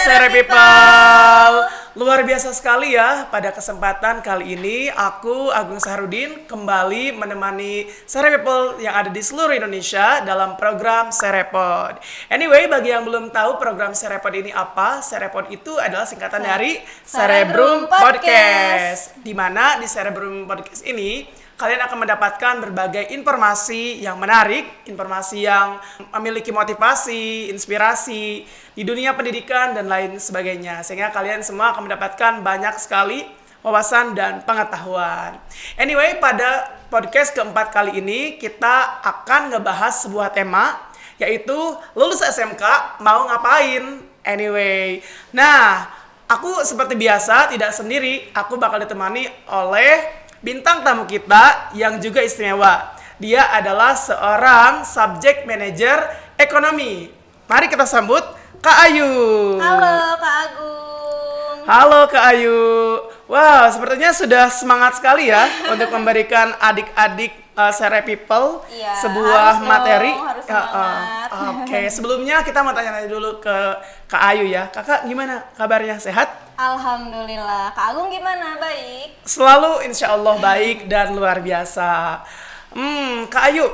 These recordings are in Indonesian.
Sere People. Luar biasa sekali ya, pada kesempatan kali ini aku Agung Sahrudin kembali menemani Sere People yang ada di seluruh Indonesia dalam program Serepod. Anyway, bagi yang belum tahu program Serepod ini apa, Serepod itu adalah singkatan dari Cerebrum Podcast. Di mana di Cerebrum Podcast ini kalian akan mendapatkan berbagai informasi yang menarik, informasi yang memiliki motivasi, inspirasi di dunia pendidikan dan lain sebagainya. Sehingga kalian semua akan mendapatkan banyak sekali wawasan dan pengetahuan. Anyway, pada podcast keempat kali ini kita akan ngebahas sebuah tema, yaitu lulus SMK mau ngapain? Anyway, nah aku seperti biasa tidak sendiri, aku bakal ditemani oleh bintang tamu kita yang juga istimewa. Dia adalah seorang subject manager ekonomi. Mari kita sambut Kak Ayu. Halo Kak Agung. Halo Kak Ayu. Wow, sepertinya sudah semangat sekali ya untuk memberikan adik-adik Sere People sebuah materi. Harus semangat. Oke, sebelumnya kita mau tanya dulu ke Kak Ayu ya. Kakak gimana kabarnya? Sehat? Alhamdulillah. Kak Agung gimana? Baik? Selalu insya Allah baik dan luar biasa. Kak Ayu,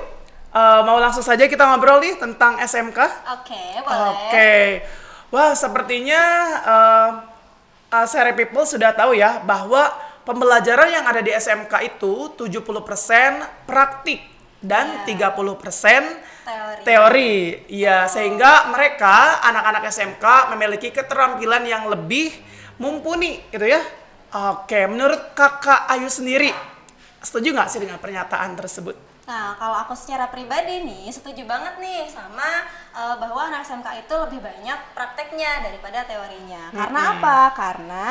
mau langsung saja kita ngobrol nih tentang SMK? Oke, boleh. Oke. Wah, sepertinya Sere People sudah tahu ya bahwa pembelajaran yang ada di SMK itu 70% praktik dan 30% teori. Iya, sehingga mereka anak-anak SMK memiliki keterampilan yang lebih mumpuni gitu ya. Oke, menurut Kakak Ayu sendiri setuju nggak sih dengan pernyataan tersebut? Nah, kalau aku secara pribadi nih setuju banget nih sama bahwa anak SMK itu lebih banyak prakteknya daripada teorinya. Karena apa? Karena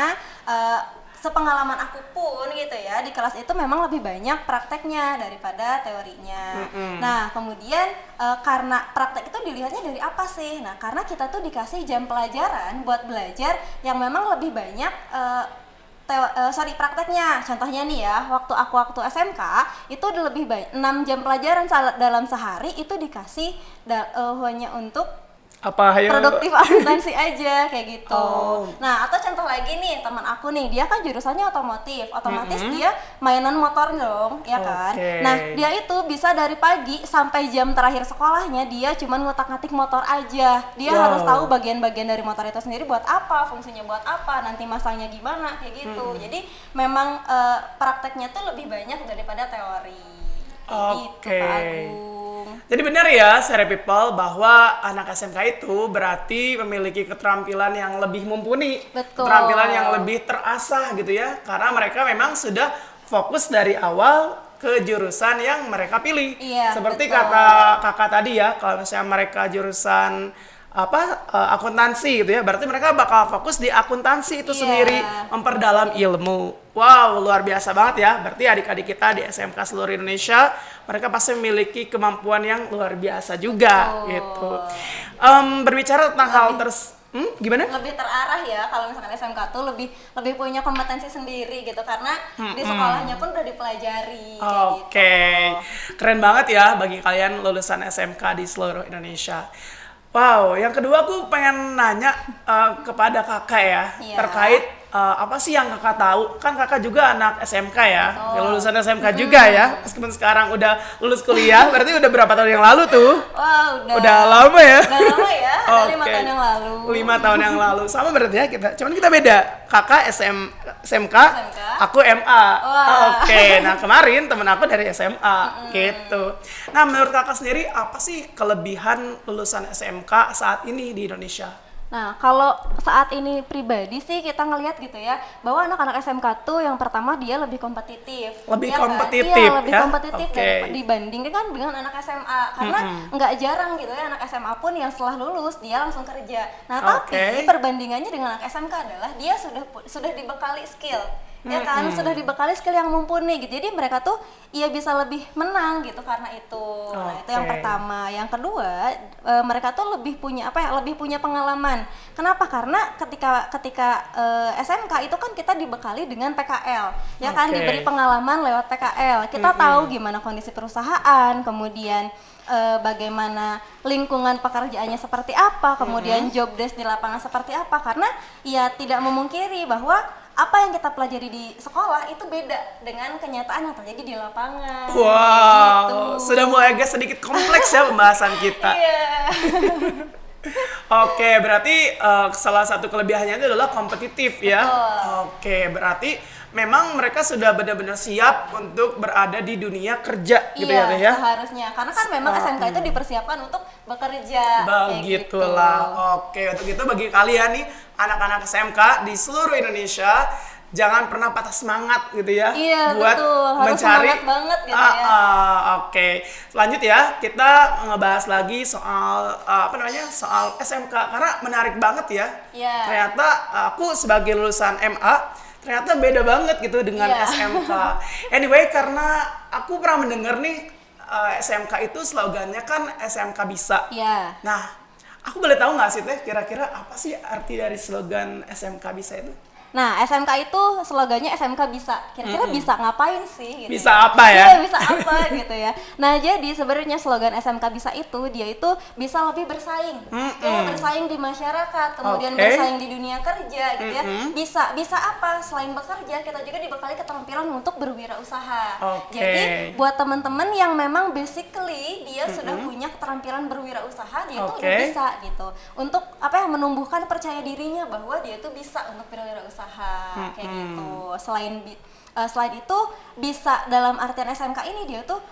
sepengalaman aku pun gitu ya, di kelas itu memang lebih banyak prakteknya daripada teorinya. Nah, kemudian karena praktek itu dilihatnya dari apa sih? Nah, karena kita tuh dikasih jam pelajaran buat belajar yang memang lebih banyak prakteknya. Contohnya nih ya, waktu SMK itu udah lebih banyak 6 jam pelajaran dalam sehari itu dikasih hanya untuk produktif akuntansi aja kayak gitu. Nah, atau contoh lagi nih, teman aku nih, dia kan jurusannya otomotif. Otomatis dia mainan motor dong, ya kan? Nah, dia itu bisa dari pagi sampai jam terakhir sekolahnya dia cuma ngotak-ngatik motor aja. Dia harus tahu bagian-bagian dari motor itu sendiri buat apa, fungsinya buat apa, nanti masangnya gimana kayak gitu. Jadi memang prakteknya tuh lebih banyak daripada teori. Gitu, Kak Agung. Jadi benar ya, Sere People, bahwa anak SMK itu berarti memiliki keterampilan yang lebih mumpuni. Betul. Keterampilan yang lebih terasah gitu ya, karena mereka memang sudah fokus dari awal ke jurusan yang mereka pilih. Iya, seperti betul. kata kakak tadi ya, kalau misalnya mereka jurusan akuntansi gitu ya, berarti mereka bakal fokus di akuntansi itu sendiri, memperdalam ilmu. Wow, luar biasa banget ya. Berarti adik-adik kita di SMK seluruh Indonesia, mereka pasti memiliki kemampuan yang luar biasa juga gitu. Berbicara tentang hal gimana? Lebih terarah ya kalau misalkan SMK tuh lebih punya kompetensi sendiri gitu, karena di sekolahnya pun udah dipelajari. Oke, keren banget ya bagi kalian lulusan SMK di seluruh Indonesia. Wow, yang kedua aku pengen nanya kepada kakak ya, terkait apa sih yang kakak tahu? Kan kakak juga anak SMK ya, lulusan SMK juga ya, meskipun sekarang udah lulus kuliah, berarti udah berapa tahun yang lalu tuh? Wah, udah lama ya? Udah lama ya, ada 5 tahun yang lalu. 5 tahun yang lalu, sama berarti ya kita, cuman kita beda. Kakak SMK, aku MA. Oke, nah kemarin temen aku dari SMA gitu. Nah, menurut kakak sendiri apa sih kelebihan lulusan SMK saat ini di Indonesia? Nah, kalau saat ini pribadi sih kita ngelihat gitu ya, bahwa anak-anak SMK tuh yang pertama dia lebih kompetitif. Lebih ya kompetitif kan? Iya, lebih ya? kompetitif dibandingkan kan dengan anak SMA. Karena nggak jarang gitu ya anak SMA pun yang setelah lulus dia langsung kerja. Nah, tapi perbandingannya dengan anak SMK adalah dia sudah dibekali skill. ya kan, sudah dibekali skill yang mumpuni gitu. Jadi mereka tuh bisa lebih menang gitu karena itu. Nah, itu yang pertama. Yang kedua, mereka tuh lebih punya lebih punya pengalaman. Kenapa? Karena ketika SMK itu kan kita dibekali dengan PKL, ya kan, diberi pengalaman lewat PKL. Kita tahu gimana kondisi perusahaan, kemudian bagaimana lingkungan pekerjaannya seperti apa, kemudian job desk di lapangan seperti apa, karena ya tidak memungkiri bahwa apa yang kita pelajari di sekolah itu beda dengan kenyataan yang terjadi di lapangan. Wow, gitu. Sudah mulai agak sedikit kompleks ya pembahasan kita. Iya. Oke, berarti salah satu kelebihannya itu adalah kompetitif ya. Oke, berarti memang mereka sudah benar-benar siap untuk berada di dunia kerja gitu ya, Teh ya? Seharusnya. Karena kan memang SMK itu dipersiapkan untuk bekerja. Begitulah. Oke, untuk itu bagi kalian nih anak-anak SMK di seluruh Indonesia, jangan pernah patah semangat gitu ya, buat harus mencari semangat banget gitu ya. Oke, selanjut ya kita ngebahas lagi soal soal SMK karena menarik banget ya. Ternyata aku sebagai lulusan MA ternyata beda banget gitu dengan SMK. Anyway, karena aku pernah mendengar nih SMK itu slogannya kan SMK bisa. Nah, aku boleh tahu nggak sih Teh, kira-kira apa sih arti dari slogan SMK bisa itu? Nah, SMK itu slogannya SMK bisa. Kira-kira bisa ngapain sih? Gitu bisa apa ya? Iya, bisa apa gitu ya. Nah, jadi sebenarnya slogan SMK bisa itu, dia itu bisa lebih bersaing. Ya, bersaing di masyarakat, kemudian bersaing di dunia kerja gitu ya. Bisa apa? Selain bekerja, kita juga dibekali keterampilan untuk berwirausaha. Jadi, buat teman-teman yang memang basically dia sudah punya keterampilan berwirausaha, dia tuh udah bisa gitu. Untuk menumbuhkan percaya dirinya bahwa dia tuh bisa untuk berwirausaha. Kayak gitu. Selain itu bisa dalam artian SMK ini dia tuh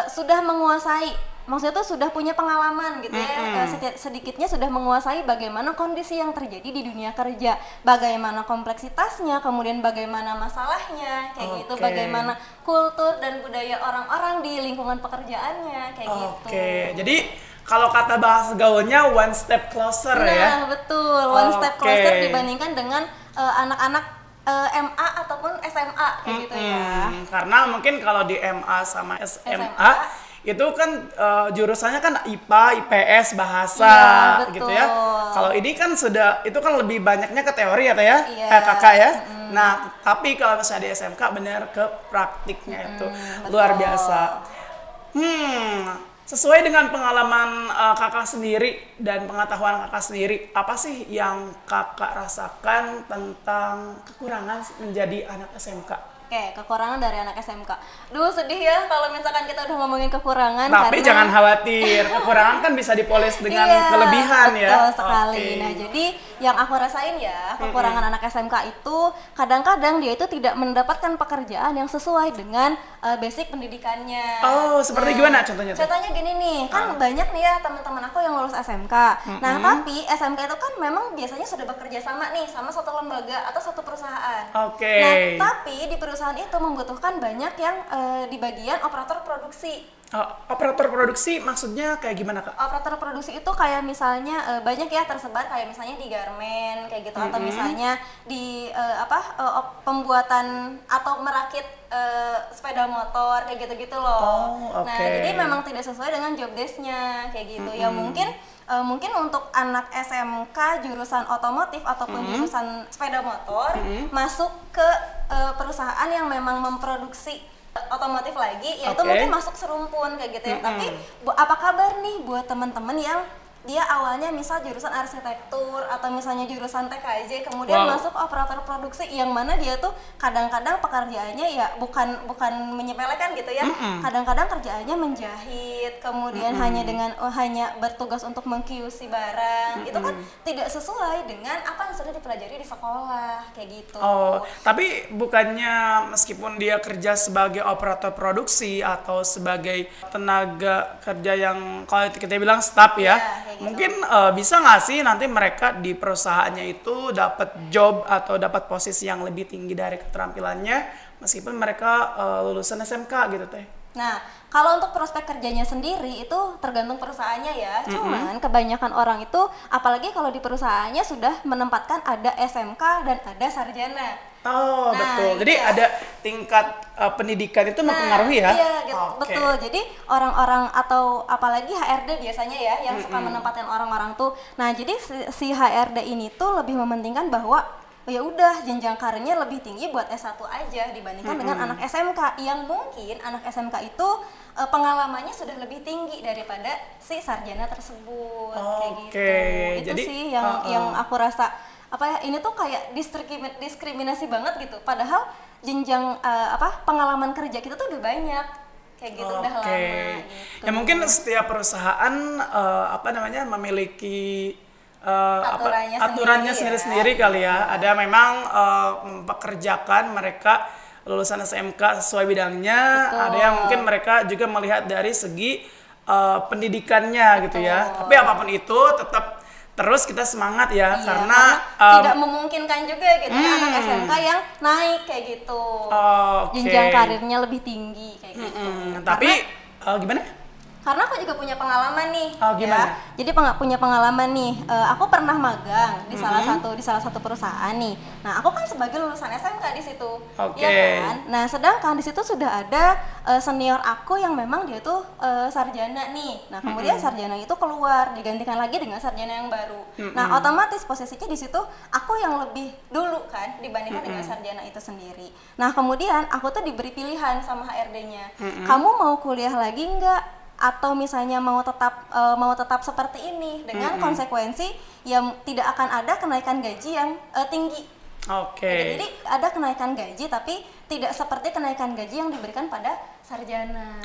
sudah menguasai, maksudnya tuh sudah punya pengalaman gitu ya, sedikitnya sudah menguasai bagaimana kondisi yang terjadi di dunia kerja, bagaimana kompleksitasnya, kemudian bagaimana masalahnya, kayak gitu, bagaimana kultur dan budaya orang-orang di lingkungan pekerjaannya, kayak gitu. Jadi kalau kata bahasa gaulnya one step closer ya. Nah, betul, one step closer dibandingkan dengan anak-anak MA ataupun SMA kayak gitu ya. Karena mungkin kalau di MA sama SMA itu kan jurusannya kan IPA, IPS, bahasa gitu ya. Kalau ini kan sudah, itu kan lebih banyaknya ke teori ya Teh ya, kakak ya. Nah, tapi kalau misalnya di SMK benar ke praktiknya itu luar biasa. Sesuai dengan pengalaman kakak sendiri dan pengetahuan kakak sendiri, apa sih yang kakak rasakan tentang kekurangan menjadi anak SMK? Kekurangan dari anak SMK. Duh, sedih ya kalau misalkan kita udah ngomongin kekurangan. Tapi jangan khawatir, kekurangan kan bisa dipoles dengan kelebihan ya. Betul sekali. Nah, jadi yang aku rasain ya, kekurangan anak SMK itu kadang-kadang dia itu tidak mendapatkan pekerjaan yang sesuai dengan basic pendidikannya. Oh, seperti gimana contohnya? Contohnya gini nih, kan banyak nih ya teman-teman aku yang lulus SMK. Nah, tapi SMK itu kan memang biasanya sudah bekerja sama nih sama satu lembaga atau satu perusahaan. Nah, tapi di perusahaan itu membutuhkan banyak yang di bagian operator produksi. Operator produksi maksudnya kayak gimana Kak? Operator produksi itu kayak misalnya banyak ya tersebar kayak misalnya di garmen kayak gitu, atau misalnya di pembuatan atau merakit sepeda motor kayak gitu-gitu loh. Nah, jadi memang tidak sesuai dengan job desk-nya kayak gitu. Ya mungkin untuk anak SMK jurusan otomotif ataupun jurusan sepeda motor masuk ke perusahaan yang memang memproduksi otomotif lagi, yaitu mungkin masuk serumpun kayak gitu ya. Tapi apa kabar nih buat teman-teman yang dia awalnya misal jurusan arsitektur atau misalnya jurusan TKJ kemudian masuk operator produksi, yang mana dia tuh kadang-kadang pekerjaannya ya bukan menyepelekan gitu ya. Kadang-kadang kerjaannya menjahit, kemudian hanya bertugas untuk meng-QC barang. Itu kan tidak sesuai dengan apa yang sudah dipelajari di sekolah kayak gitu. Tapi bukannya meskipun dia kerja sebagai operator produksi atau sebagai tenaga kerja yang kalau kita bilang staff ya, gitu. Mungkin bisa nggak sih nanti mereka di perusahaannya itu dapat job atau dapat posisi yang lebih tinggi dari keterampilannya meskipun mereka lulusan SMK gitu Teh? Nah, kalau untuk prospek kerjanya sendiri itu tergantung perusahaannya ya. Cuman kebanyakan orang itu, apalagi kalau di perusahaannya sudah menempatkan ada SMK dan ada sarjana. Oh, betul. Jadi ada tingkat pendidikan itu mempengaruhi ya? Iya, gitu, betul. Jadi orang-orang atau apalagi HRD biasanya ya yang suka menempatkan orang-orang tuh. Nah, jadi si HRD ini tuh lebih mementingkan bahwa ya udah jenjang karirnya lebih tinggi buat S1 aja dibandingkan dengan anak SMK yang mungkin anak SMK itu pengalamannya sudah lebih tinggi daripada si sarjana tersebut. Kayak gitu. Itu jadi, sih yang aku rasa apa ya, ini tuh kayak diskriminasi banget gitu. Padahal jenjang pengalaman kerja kita tuh udah banyak. Kayak gitu udah lama gitu. Ya mungkin setiap perusahaan memiliki aturannya sendiri-sendiri ya. Kali ya. Ada memang mempekerjakan mereka lulusan SMK sesuai bidangnya. Betul. Ada yang mungkin mereka juga melihat dari segi pendidikannya. Betul. Gitu ya. Tapi apapun itu tetap terus kita semangat ya, karena tidak memungkinkan juga gitu anak SMK yang naik kayak gitu. Jenjang karirnya lebih tinggi kayak gitu. Tapi gimana? Karena aku juga punya pengalaman nih. Gimana? Ya. Jadi punya pengalaman nih. Aku pernah magang di salah satu perusahaan nih. Nah, aku kan sebagai lulusan SMK di situ. Ya kan? Nah, sedangkan di situ sudah ada senior aku yang memang dia tuh sarjana nih. Nah, kemudian sarjana itu keluar digantikan lagi dengan sarjana yang baru. Nah, otomatis posisinya di situ aku yang lebih dulu kan dibandingkan dengan sarjana itu sendiri. Nah, kemudian aku tuh diberi pilihan sama HRD-nya. Kamu mau kuliah lagi enggak? Atau misalnya mau tetap seperti ini dengan konsekuensi yang tidak akan ada kenaikan gaji yang tinggi. Jadi ada kenaikan gaji tapi tidak seperti kenaikan gaji yang diberikan pada sarjana.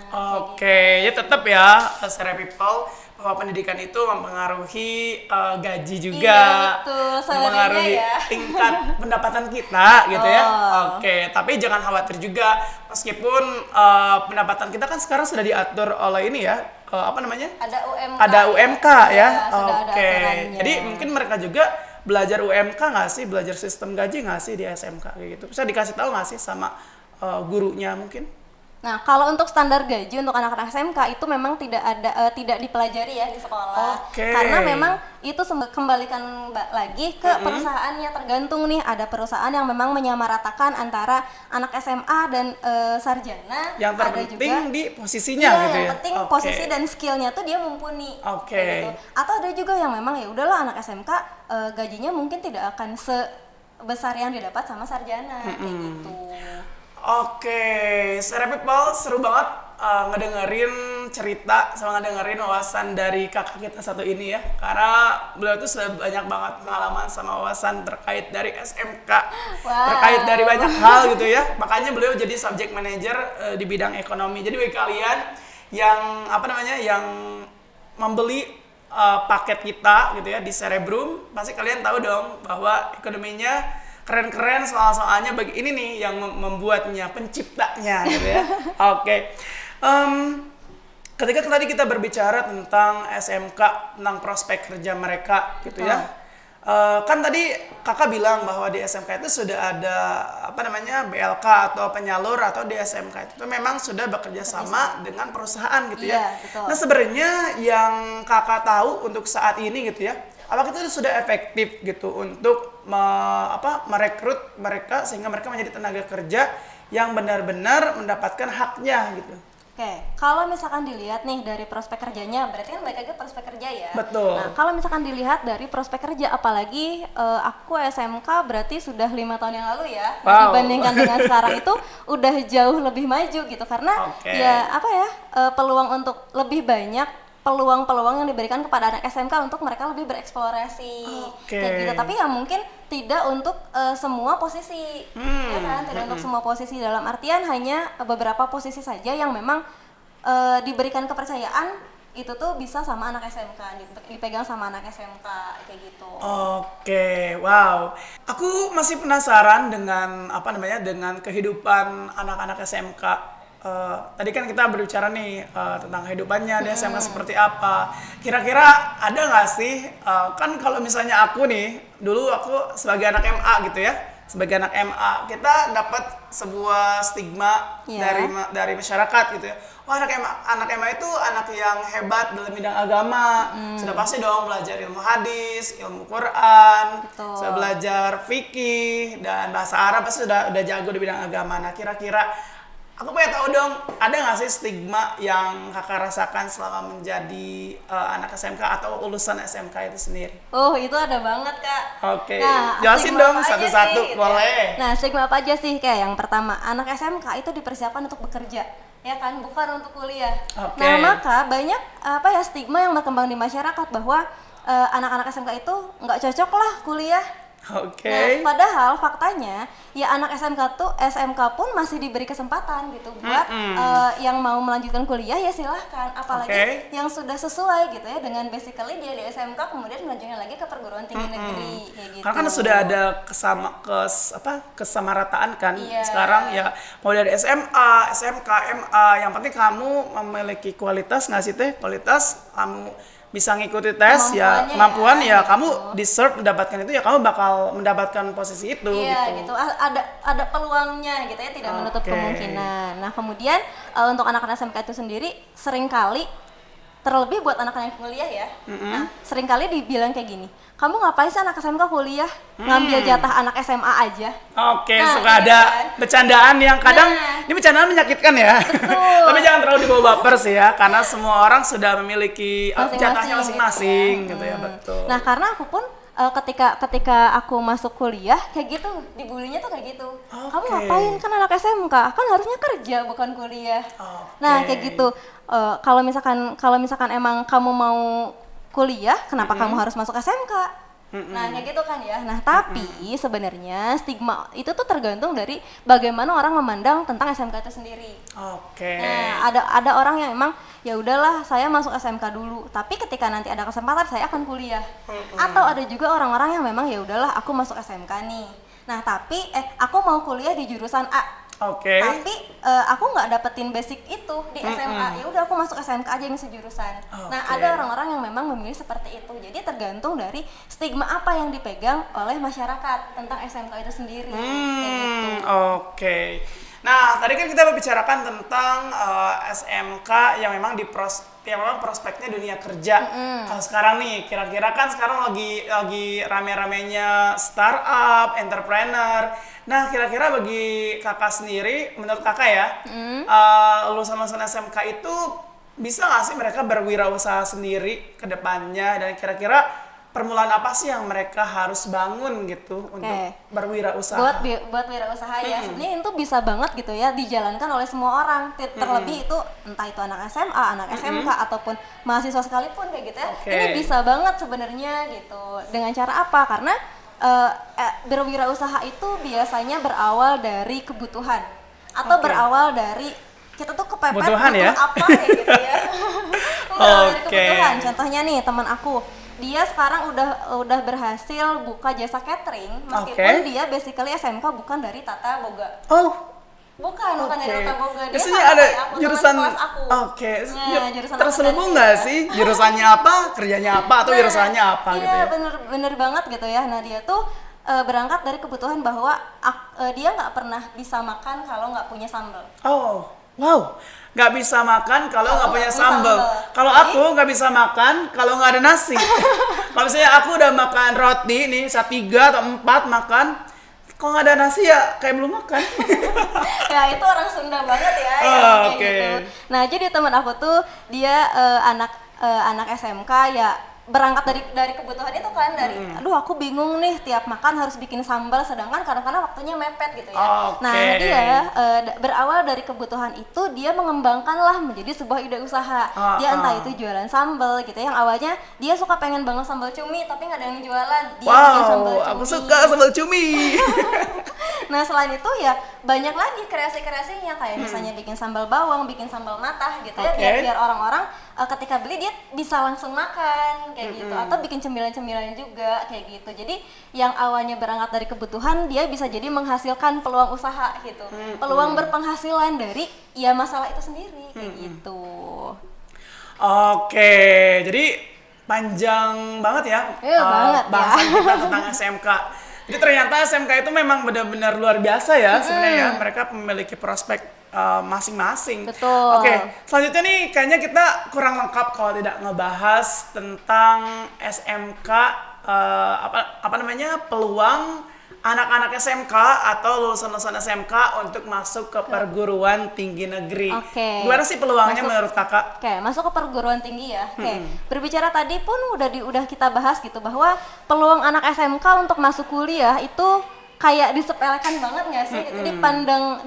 Ya tetap ya, Serap People, bahwa pendidikan itu mempengaruhi gaji juga, mempengaruhi tingkat pendapatan kita gitu ya. Tapi jangan khawatir juga, meskipun pendapatan kita kan sekarang sudah diatur oleh ini ya, Ada UMK ya. Jadi mungkin mereka juga belajar UMK nggak sih, belajar sistem gaji nggak sih di SMK kayak gitu. Bisa dikasih tahu nggak sih sama gurunya mungkin? Nah, kalau untuk standar gaji untuk anak-anak SMK itu memang tidak dipelajari ya di sekolah. Karena memang itu kembalikan lagi ke perusahaannya, tergantung nih, ada perusahaan yang memang menyamaratakan antara anak SMA dan sarjana. Yang terpenting di posisinya gitu ya. Yang penting posisi dan skillnya tuh dia mumpuni. Gitu. Atau ada juga yang memang ya udahlah anak SMK gajinya mungkin tidak akan sebesar yang didapat sama sarjana kayak gitu. Serap People, seru banget ngedengerin cerita sama ngedengerin wawasan dari kakak kita satu ini ya. Karena beliau tuh sudah banyak banget pengalaman sama wawasan terkait dari SMK, terkait dari banyak hal gitu ya. Makanya beliau jadi subject manager di bidang ekonomi. Jadi bagi kalian yang yang membeli paket kita gitu ya di Cerebrum, pasti kalian tahu dong bahwa ekonominya keren-keren, soal-soalnya bagi ini nih yang membuatnya, penciptanya gitu ya. Ketika tadi kita berbicara tentang SMK, tentang prospek kerja mereka gitu ya. Kan tadi kakak bilang bahwa di SMK itu sudah ada BLK atau penyalur, atau di SMK itu memang sudah bekerja sama dengan perusahaan gitu ya. Nah, sebenarnya yang kakak tahu untuk saat ini gitu ya, apakah itu sudah efektif gitu untuk merekrut mereka sehingga mereka menjadi tenaga kerja yang benar-benar mendapatkan haknya gitu? Kalau misalkan dilihat nih dari prospek kerjanya, berarti kan balik lagi prospek kerja ya. Betul. Nah, kalau misalkan dilihat dari prospek kerja, apalagi aku SMK berarti sudah 5 tahun yang lalu ya, dibandingkan dengan sekarang itu udah jauh lebih maju gitu, karena peluang untuk lebih banyak peluang-peluang yang diberikan kepada anak SMK untuk mereka lebih bereksplorasi kayak gitu. Tapi ya mungkin tidak untuk semua posisi, ya kan? Tidak untuk semua posisi, dalam artian hanya beberapa posisi saja yang memang diberikan kepercayaan itu tuh bisa sama anak SMK, dipegang sama anak SMK kayak gitu. Wow. Aku masih penasaran dengan dengan kehidupan anak-anak SMK. Tadi kan kita berbicara nih tentang kehidupannya di SMK seperti apa. Kira-kira ada nggak sih, kan kalau misalnya aku nih, dulu aku sebagai anak MA gitu ya, sebagai anak MA kita dapat sebuah stigma dari masyarakat gitu ya. Wah, anak MA itu anak yang hebat dalam bidang agama. Sudah pasti dong belajar ilmu hadis, ilmu Quran, sudah belajar fikih dan bahasa Arab, pasti sudah jago di bidang agama. Nah, kira-kira aku pengen tahu dong, ada nggak sih stigma yang kakak rasakan selama menjadi anak SMK atau lulusan SMK itu sendiri? Oh, itu ada banget, Kak. Oke, jelasin dong satu-satu, boleh. Nah, stigma apa aja sih? Kayak yang pertama, anak SMK itu dipersiapkan untuk bekerja, ya kan, bukan untuk kuliah. Nah, maka banyak stigma yang berkembang di masyarakat bahwa anak-anak SMK itu nggak cocok lah kuliah. Nah, padahal faktanya ya anak SMK pun masih diberi kesempatan gitu buat yang mau melanjutkan kuliah ya silahkan, apalagi yang sudah sesuai gitu ya dengan basically dia di SMK kemudian melanjutkan lagi ke perguruan tinggi negeri kayak gitu. Karena kan sudah ada kesamarataan kan sekarang ya, mau dari SMA, SMK, MA, yang penting kamu memiliki kualitas, nggak sih teh, kualitas kamu bisa ngikuti tes kemampuan ya kamu deserve mendapatkan itu, ya kamu bakal mendapatkan posisi itu. Iya gitu. Ada peluangnya gitu ya, tidak menutup kemungkinan. Nah, kemudian untuk anak-anak SMK itu sendiri seringkali, terlebih buat anak-anak yang kuliah ya, nah seringkali dibilang kayak gini, kamu ngapain sih anak SMK kuliah, ngambil jatah anak SMA aja. Suka ada bercandaan yang kadang ini bercandaan menyakitkan ya. Tapi jangan terlalu dibawa baper sih ya, karena semua orang sudah memiliki jatahnya masing-masing gitu ya. Betul. Nah, karena aku pun ketika aku masuk kuliah kayak gitu, dibulinya tuh kayak gitu. Kamu ngapain, kan anak SMK, kan harusnya kerja bukan kuliah. Nah, kayak gitu. Kalau misalkan emang kamu mau kuliah, kenapa kamu harus masuk SMK? Nah, kayak gitu kan ya. Nah, tapi sebenarnya stigma itu tuh tergantung dari bagaimana orang memandang tentang SMK itu sendiri. Nah, ada orang yang emang ya udahlah saya masuk SMK dulu, tapi ketika nanti ada kesempatan saya akan kuliah. Atau ada juga orang-orang yang memang ya udahlah aku masuk SMK nih. Nah, tapi aku mau kuliah di jurusan A. Tapi aku nggak dapetin basic itu di SMA, ya udah aku masuk SMK aja yang sejurusan. Nah, ada orang-orang yang memang memilih seperti itu. Jadi tergantung dari stigma apa yang dipegang oleh masyarakat tentang SMK itu sendiri. Nah, tadi kan kita membicarakan tentang SMK yang memang prospeknya dunia kerja. Kalau sekarang nih, kira-kira kan sekarang lagi rame-ramenya startup, entrepreneur. Nah, kira-kira bagi kakak sendiri, menurut kakak ya, lulusan-lulusan SMK itu bisa nggak sih mereka berwirausaha sendiri ke depannya, dan kira-kira permulaan apa sih yang mereka harus bangun gitu untuk berwirausaha? Buat wirausaha ya, sebenarnya itu bisa banget gitu ya dijalankan oleh semua orang. Terlebih itu entah itu anak SMA, anak SMK ataupun mahasiswa sekalipun kayak gitu ya. Ini bisa banget sebenarnya gitu. Dengan cara apa? Karena berwirausaha itu biasanya berawal dari kebutuhan atau berawal dari kita tuh kepepet butuh apa kayak gitu ya. Berawal dari kebutuhan. Contohnya nih teman aku, dia sekarang udah berhasil buka jasa catering meskipun dia basically SMK bukan dari Tata Boga. Bukan dari Tata Boga. Biasanya ada jurusan jurusan terselubung nggak sih? Jurusannya apa, kerjanya apa, atau jurusannya apa gitu ya? Iya, bener banget gitu ya. Nah, dia tuh berangkat dari kebutuhan bahwa dia nggak pernah bisa makan kalau nggak punya sambal. Nggak bisa makan kalau nggak punya sambal. Kalau aku nggak bisa makan kalau nggak ada nasi. Kalau misalnya aku udah makan roti nih, 3 atau 4 makan, kalau nggak ada nasi ya kayak belum makan. Ya, itu orang Sunda banget ya. Gitu. Nah, jadi teman aku tuh dia anak SMK ya, berangkat dari kebutuhan itu kan, dari aduh aku bingung nih tiap makan harus bikin sambal, sedangkan kadang-kadang waktunya mepet gitu ya. Nah, dia berawal dari kebutuhan itu dia mengembangkanlah menjadi sebuah ide usaha. Dia entah itu jualan sambal gitu, yang awalnya dia suka pengen banget sambal cumi tapi nggak ada yang jualan, dia bikin sambal cumi. Aku suka sambal cumi. Nah, selain itu ya banyak lagi kreasi-kreasinya, kayak misalnya bikin sambal bawang, bikin sambal matah gitu ya, biar orang-orang ketika beli dia bisa langsung makan kayak gitu, atau bikin cemilan-cemilan juga kayak gitu. Jadi yang awalnya berangkat dari kebutuhan dia bisa jadi menghasilkan peluang usaha gitu, peluang berpenghasilan dari ya masalah itu sendiri kayak gitu. Jadi panjang banget ya, banget bahasan kita tentang SMK. Jadi ternyata SMK itu memang benar-benar luar biasa ya sebenarnya ya. Mereka memiliki prospek masing-masing. Betul. Oke, selanjutnya nih kayaknya kita kurang lengkap kalau tidak ngebahas tentang SMK apa namanya peluang anak-anak SMK atau lulusan-lulusan SMK untuk masuk ke perguruan tinggi negeri. Oke. Gimana sih peluangnya menurut kakak? Oke, masuk ke perguruan tinggi ya. Oke, berbicara tadi pun udah kita bahas gitu bahwa peluang anak SMK untuk masuk kuliah itu kayak disepelekan banget nggak sih? Itu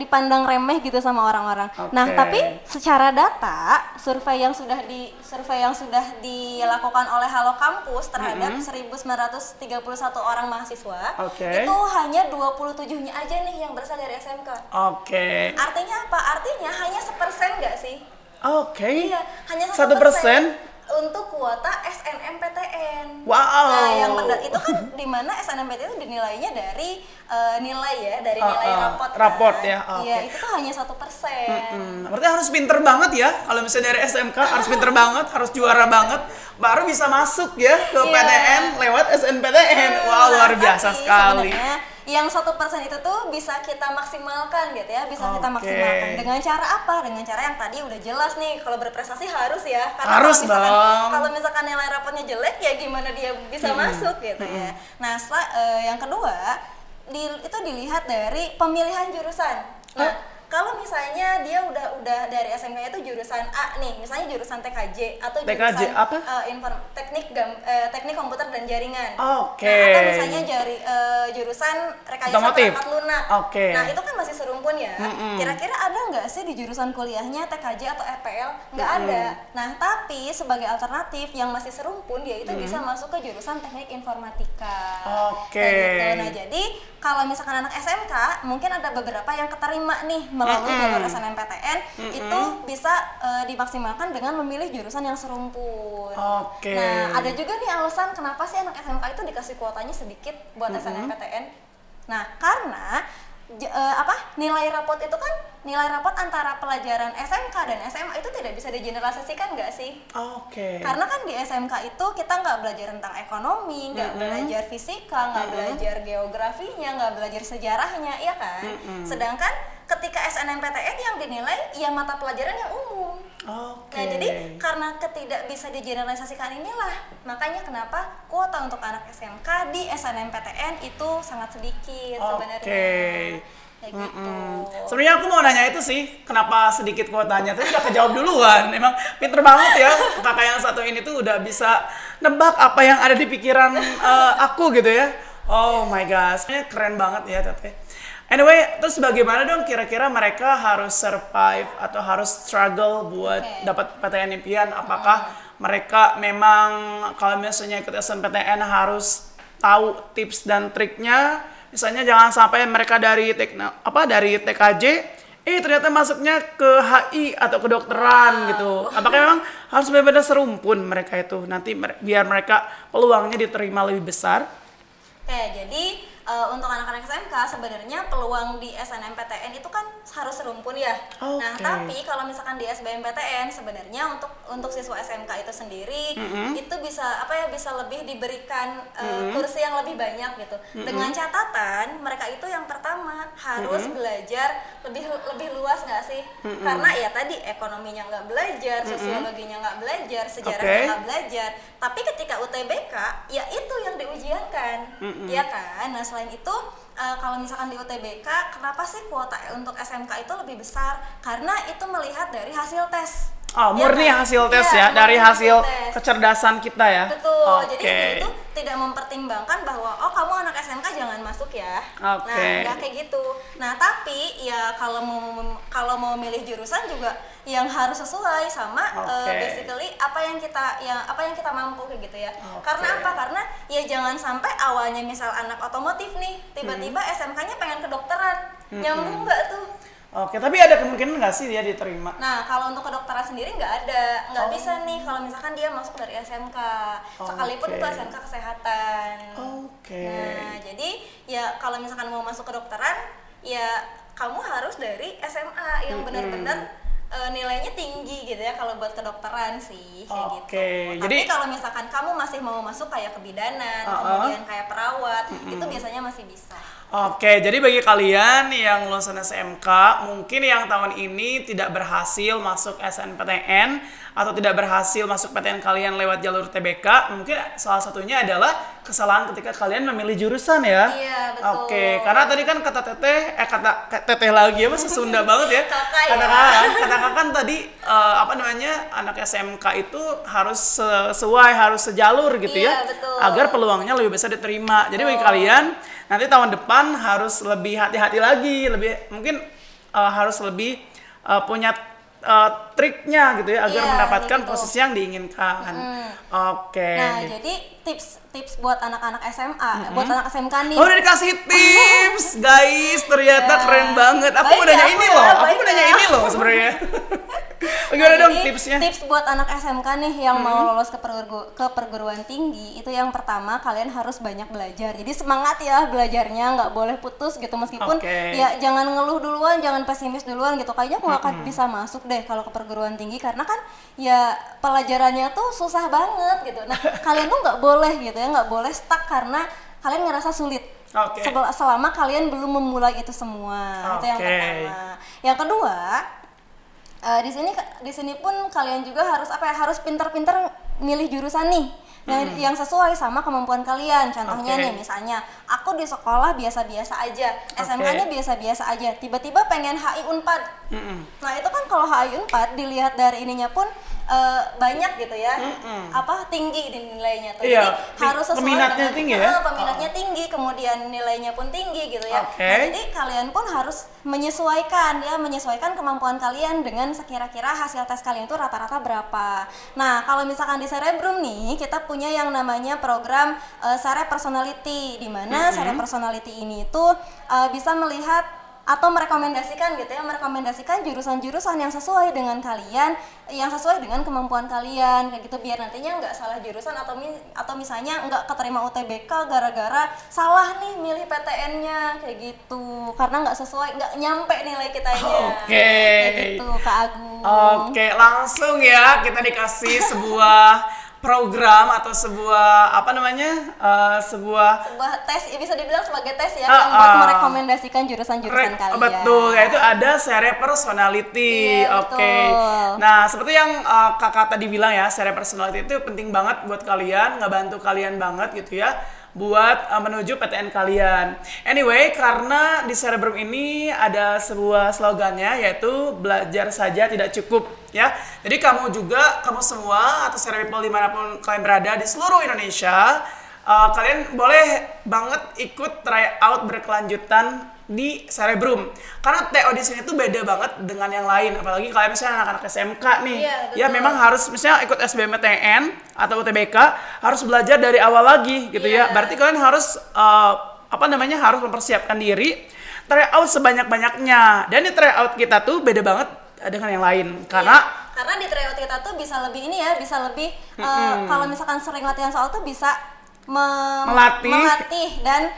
dipandang remeh gitu sama orang-orang. Okay. Nah, tapi secara data survei yang sudah dilakukan oleh Halo Kampus terhadap 1.931 orang mahasiswa, itu hanya 27-nya aja nih yang berasal dari SMK. Oke. Artinya apa? Artinya hanya 1% nggak sih? Oke. Iya, hanya 1% untuk kuota SNMPTN. Wow. Nah, yang itu kan di mana SNMPTN itu dinilainya dari nilai raport. Raport kan? ya. Iya, itu tuh hanya 1%. Berarti harus pinter banget ya. Kalau misalnya dari SMK harus pinter banget, harus juara banget, baru bisa masuk ya ke PTN lewat SNMPTN. Wow, luar biasa sekali. Yang 1% itu tuh bisa kita maksimalkan gitu ya, kita maksimalkan dengan cara apa? Dengan cara yang tadi udah jelas nih, kalau berprestasi harus ya, karena harus kalau misalkan nilai rapotnya jelek ya gimana dia bisa masuk gitu ya. Nah, yang kedua itu dilihat dari pemilihan jurusan. Nah, kalau misalnya dia udah dari SMK itu jurusan A nih, misalnya jurusan TKJ atau jurusan apa? teknik komputer dan jaringan. Oke. Nah, atau misalnya jurusan rekayasa perangkat lunak. Oke. Nah, itu kan masih serumpun ya. Kira-kira ada nggak sih di jurusan kuliahnya TKJ atau FPL? Nggak ada. Nah, tapi sebagai alternatif yang masih serumpun dia itu bisa masuk ke jurusan teknik informatika. Oke. Gitu. Nah, jadi kalau misalkan anak SMK mungkin ada beberapa yang keterima nih melalui jalur SNMPTN itu bisa dimaksimalkan dengan memilih jurusan yang serumpun. Oke. Nah, ada juga nih alasan kenapa sih anak SMK itu dikasih kuotanya sedikit buat SNMPTN. Nah, karena nilai raport itu kan nilai raport antara pelajaran SMK dan SMA itu tidak bisa digeneralisasikan nggak sih? Oke. Karena kan di SMK itu kita nggak belajar tentang ekonomi, nggak belajar fisika, nggak belajar geografinya, nggak belajar sejarahnya, iya kan? Sedangkan ketika SNMPTN yang dinilai ya mata pelajaran yang umum. Nah, jadi karena tidak bisa digeneralisasikan inilah makanya kenapa kuota untuk anak SMK di SNMPTN itu sangat sedikit sebenarnya. Kayak gitu. Sebenarnya aku mau nanya itu sih, kenapa sedikit kuotanya? Tapi udah kejawab duluan. Emang pinter banget ya, kakak yang satu ini tuh udah bisa nebak apa yang ada di pikiran aku gitu ya. Oh my gosh, keren banget ya Tete. Anyway, terus bagaimana dong kira-kira mereka harus survive atau harus struggle buat dapat PTN impian? Apakah mereka memang kalau misalnya ikut SNMPTN harus tahu tips dan triknya? Misalnya jangan sampai mereka dari TKJ ternyata masuknya ke HI atau kedokteran gitu. Apakah memang harus benar-benar serumpun mereka itu nanti biar mereka peluangnya diterima lebih besar? Jadi untuk anak-anak SMK sebenarnya peluang di SNMPTN itu kan harus serumpun ya. Nah, tapi kalau misalkan di SBMPTN sebenarnya untuk siswa SMK itu sendiri itu bisa bisa lebih diberikan kursi yang lebih banyak gitu. Dengan catatan mereka itu yang pertama harus belajar lebih luas nggak sih? Karena ya tadi ekonominya nggak belajar, sosiologinya nggak belajar, sejarahnya nggak belajar. Tapi ketika UTBK ya itu yang diujiankan, ya kan? Nah, selain itu kalau misalkan di UTBK kenapa sih kuota untuk SMK itu lebih besar? Karena itu melihat dari hasil tes. Murni hasil tes ya, dari hasil kecerdasan kita ya. Betul. Jadi itu tidak mempertimbangkan bahwa kamu anak SMK jangan masuk ya. Nah, nggak kayak gitu. Nah, tapi ya kalau mau milih jurusan juga yang harus sesuai sama basically apa yang kita mampu kayak gitu ya. Karena apa? Karena ya jangan sampai awalnya misal anak otomotif nih, tiba-tiba SMK-nya pengen kedokteran. Nyambung nggak tuh? Tapi ada kemungkinan nggak sih dia diterima? Nah, kalau untuk kedokteran sendiri nggak bisa nih kalau misalkan dia masuk dari SMK, sekalipun itu SMK kesehatan. Nah, jadi ya kalau misalkan mau masuk kedokteran, ya kamu harus dari SMA yang benar-benar nilainya tinggi gitu ya kalau buat kedokteran sih kayak gitu. Jadi tapi kalau misalkan kamu masih mau masuk kayak kebidanan, kemudian kayak perawat, itu biasanya masih bisa. Jadi bagi kalian yang lulusan SMK, mungkin yang tahun ini tidak berhasil masuk SNPTN atau tidak berhasil masuk PTN kalian lewat jalur TBK, mungkin salah satunya adalah kesalahan ketika kalian memilih jurusan ya. Iya, betul. Karena tadi kan kata teteh lagi apa Sunda banget ya. Kakak kan tadi anak SMK itu harus sesuai, harus sejalur gitu ya. Betul. Agar peluangnya lebih besar diterima. Jadi bagi kalian nanti tahun depan harus lebih hati-hati lagi, harus lebih punya triknya gitu ya agar mendapatkan posisi yang diinginkan. Nah, jadi tips buat anak-anak SMA, buat anak SMK nih. Udah dikasih tips, guys. Ternyata keren banget. Aku mau nanya ini loh sebenarnya. Gimana dong tipsnya? Tips buat anak SMK nih yang mau lolos ke perguruan tinggi, itu yang pertama kalian harus banyak belajar. Jadi semangat ya belajarnya, nggak boleh putus gitu meskipun ya jangan ngeluh duluan, jangan pesimis duluan gitu. Kayaknya aku nggak akan bisa masuk deh kalau ke perguruan tinggi karena kan ya pelajarannya tuh susah banget gitu. Nah kalian tuh nggak boleh gitu ya, nggak boleh stuck karena kalian ngerasa sulit. Selama kalian belum memulai itu semua. Itu yang pertama. Yang kedua, di sini pun kalian juga harus pintar-pintar milih jurusan nih yang sesuai sama kemampuan kalian. Contohnya nih, misalnya aku di sekolah biasa-biasa aja, SMK-nya biasa-biasa aja, tiba-tiba pengen HI Unpad. Nah itu kan kalau HI Unpad dilihat dari ininya pun banyak gitu ya, tinggi di nilainya tuh. Jadi harus sesuai peminatnya dengan tinggi ya? Peminatnya tinggi, kemudian nilainya pun tinggi gitu ya. Nah, jadi kalian pun harus menyesuaikan kemampuan kalian dengan sekira-kira hasil tes kalian itu rata-rata berapa. Nah, kalau misalkan di Cerebrum nih, kita punya yang namanya program Cere Personality, di mana Cere Personality ini tuh bisa melihat atau merekomendasikan jurusan-jurusan yang sesuai dengan kalian, yang sesuai dengan kemampuan kalian kayak gitu, biar nantinya nggak salah jurusan atau misalnya nggak keterima UTBK gara-gara salah nih milih PTN-nya kayak gitu, karena nggak sesuai, nggak nyampe nilai kitanya. Kayak gitu Kak Agung. Langsung ya kita dikasih sebuah program atau sebuah sebuah tes, ya bisa dibilang sebagai tes ya, yang buat merekomendasikan jurusan-jurusan kalian. Betul, yaitu ada Cere Personality. Nah, seperti yang kakak tadi bilang ya, Cere Personality itu penting banget buat kalian, ngebantu kalian banget gitu ya buat menuju PTN kalian. Anyway, karena di Cerebrum ini ada sebuah slogannya, yaitu belajar saja tidak cukup ya. Jadi kamu semua atau Cerebrum dimanapun kalian berada di seluruh Indonesia, kalian boleh banget ikut tryout berkelanjutan di Cerebrum. Karena TO di sini tuh beda banget dengan yang lain, apalagi kalian misalnya anak-anak SMK nih. Ya memang harus misalnya ikut SBMPTN atau UTBK, harus belajar dari awal lagi gitu ya. Berarti kalian harus harus mempersiapkan diri tryout sebanyak-banyaknya. Dan di tryout kita tuh beda banget dengan yang lain karena di tryout kita tuh bisa lebih kalau misalkan sering latihan soal tuh bisa melatih dan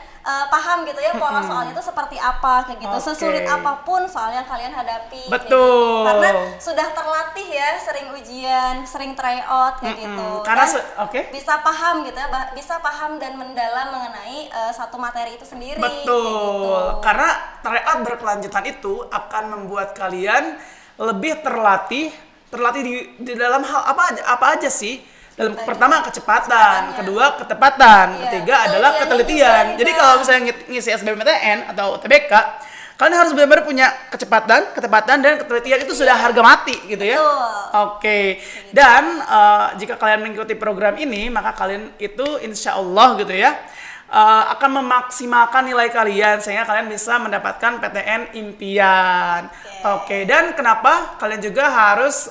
paham gitu ya pola soalnya itu seperti apa kayak gitu, sesulit apapun soal yang kalian hadapi. Betul. Gitu. Karena sudah terlatih ya, sering ujian, sering tryout kayak gitu. Karena bisa paham gitu ya, bisa paham dan mendalam mengenai satu materi itu sendiri. Betul. Gitu. Karena tryout berkelanjutan itu akan membuat kalian lebih terlatih di dalam hal apa aja sih. Pertama kecepatan, kedua ketepatan, ketiga adalah ketelitian. Jadi kalau misalnya ngisi SBMPTN atau UTBK, kalian harus benar-benar punya kecepatan, ketepatan, dan ketelitian itu sudah harga mati gitu ya. Dan jika kalian mengikuti program ini, maka kalian itu insya Allah gitu ya akan memaksimalkan nilai kalian sehingga kalian bisa mendapatkan PTN impian. Dan kenapa kalian juga harus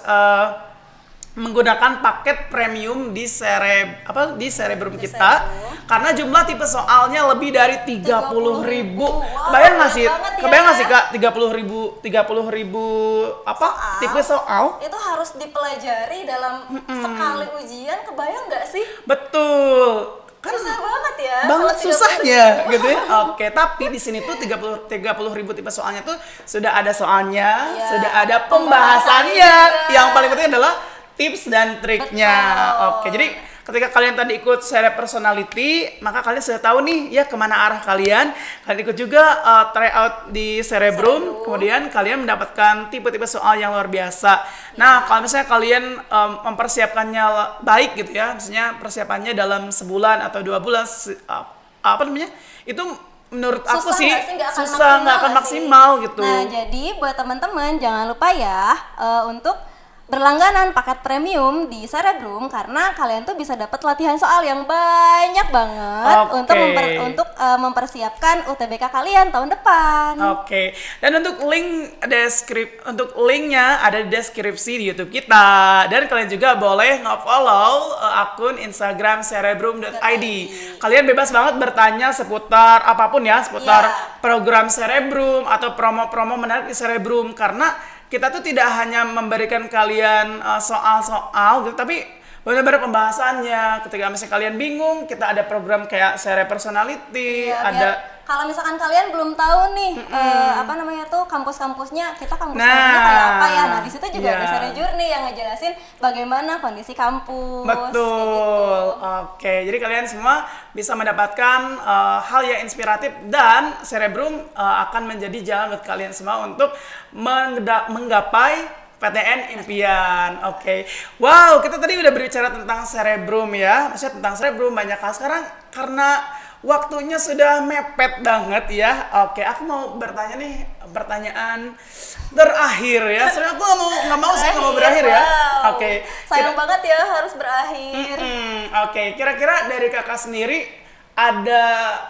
menggunakan paket premium di Cerebrum kita karena jumlah tipe soalnya lebih dari 30.000. Kebayang nggak sih Kak 30.000 tipe soal? Itu harus dipelajari dalam sekali ujian, kebayang nggak sih? Betul. Susah banget ya. Banget susahnya gitu ya. Oke, tapi di sini tuh 30 ribu tipe soalnya tuh sudah ada soalnya, sudah ada pembahasannya. Yang paling penting adalah tips dan triknya. Oke, jadi ketika kalian tadi ikut seri personality, maka kalian sudah tahu nih ya kemana arah kalian. Kalian ikut juga tryout di Cerebrum, kemudian kalian mendapatkan tipe-tipe soal yang luar biasa. Nah, kalau misalnya kalian mempersiapkannya baik gitu ya, misalnya persiapannya dalam sebulan atau 2 bulan, apa namanya? Itu menurut aku sih susah, nggak akan maksimal gitu. Nah, jadi buat teman-teman jangan lupa ya untuk berlangganan paket premium di Cerebrum karena kalian tuh bisa dapat latihan soal yang banyak banget untuk mempersiapkan UTBK kalian tahun depan. Oke. Dan untuk linknya ada di deskripsi di YouTube kita. Dan kalian juga boleh nge-follow akun Instagram cerebrum.id. Kalian bebas banget bertanya seputar apapun ya, seputar program Cerebrum atau promo-promo menarik di Cerebrum karena kita tuh tidak hanya memberikan kalian soal-soal gitu, tapi benar-benar pembahasannya. Ketika misalnya kalian bingung, kita ada program kayak seri personality, ada. Kalau misalkan kalian belum tahu nih apa namanya tuh kampus-kampusnya, kita kampus-kampusnya kayak apa ya. Nah, di situ juga ada seri journey yang ngejelasin bagaimana kondisi kampus. Betul. Gitu. Oke, jadi kalian semua bisa mendapatkan hal yang inspiratif dan Cerebrum akan menjadi jalan buat kalian semua untuk menggapai PTN impian. Oke. Wow, kita tadi udah berbicara tentang Cerebrum ya. Maksudnya tentang Cerebrum banyak hal. Sekarang karena waktunya sudah mepet banget ya. Oke, aku mau bertanya nih pertanyaan terakhir ya. Sebenarnya aku nggak mau berakhir ya. Oke. Sayang banget ya harus berakhir. Oke, kira-kira dari kakak sendiri ada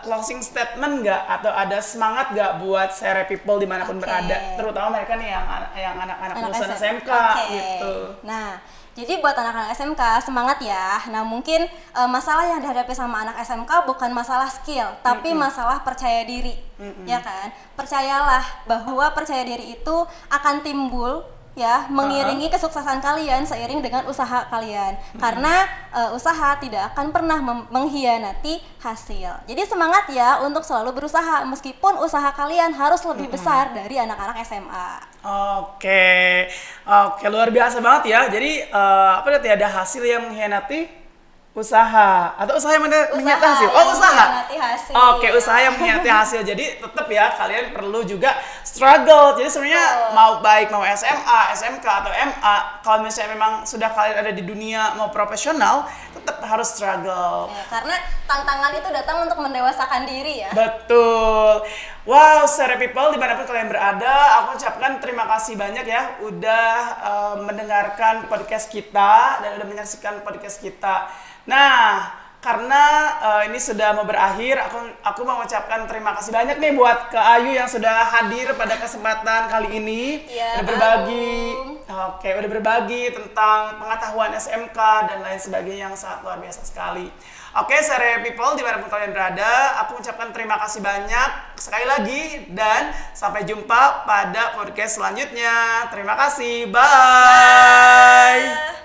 closing statement nggak atau ada semangat nggak buat Sere People dimanapun berada, terutama mereka nih yang anak-anak lulusan SMK gitu. Nah, jadi buat anak-anak SMK semangat ya. Nah, mungkin masalah yang dihadapi sama anak SMK bukan masalah skill, tapi masalah percaya diri, ya kan? Percayalah bahwa percaya diri itu akan timbul ya mengiringi kesuksesan kalian seiring dengan usaha kalian karena usaha tidak akan pernah mengkhianati hasil. Jadi semangat ya untuk selalu berusaha meskipun usaha kalian harus lebih besar dari anak-anak SMA. Oke, luar biasa banget ya. Jadi tiada hasil yang mengkhianati usaha atau usaha yang mengkhianati hasil. Oke, usaha yang mengkhianati hasil. Jadi tetap ya kalian perlu juga struggle. Jadi sebenarnya mau SMA, SMK atau MA, kalau misalnya memang sudah kalian ada di dunia mau profesional, tetap harus struggle. Ya, karena tantangan itu datang untuk mendewasakan diri ya. Betul. Wow, Sere People dimanapun kalian berada, aku ucapkan terima kasih banyak ya udah mendengarkan podcast kita dan udah menyaksikan podcast kita. Nah, karena ini sudah mau berakhir, aku mau mengucapkan terima kasih banyak nih buat Kak Ayu yang sudah hadir pada kesempatan kali ini. Ya, udah berbagi tentang pengetahuan SMK dan lain sebagainya yang sangat luar biasa sekali. Oke, Sere People dimanapun kalian berada, aku mengucapkan terima kasih banyak sekali lagi dan sampai jumpa pada podcast selanjutnya. Terima kasih, bye.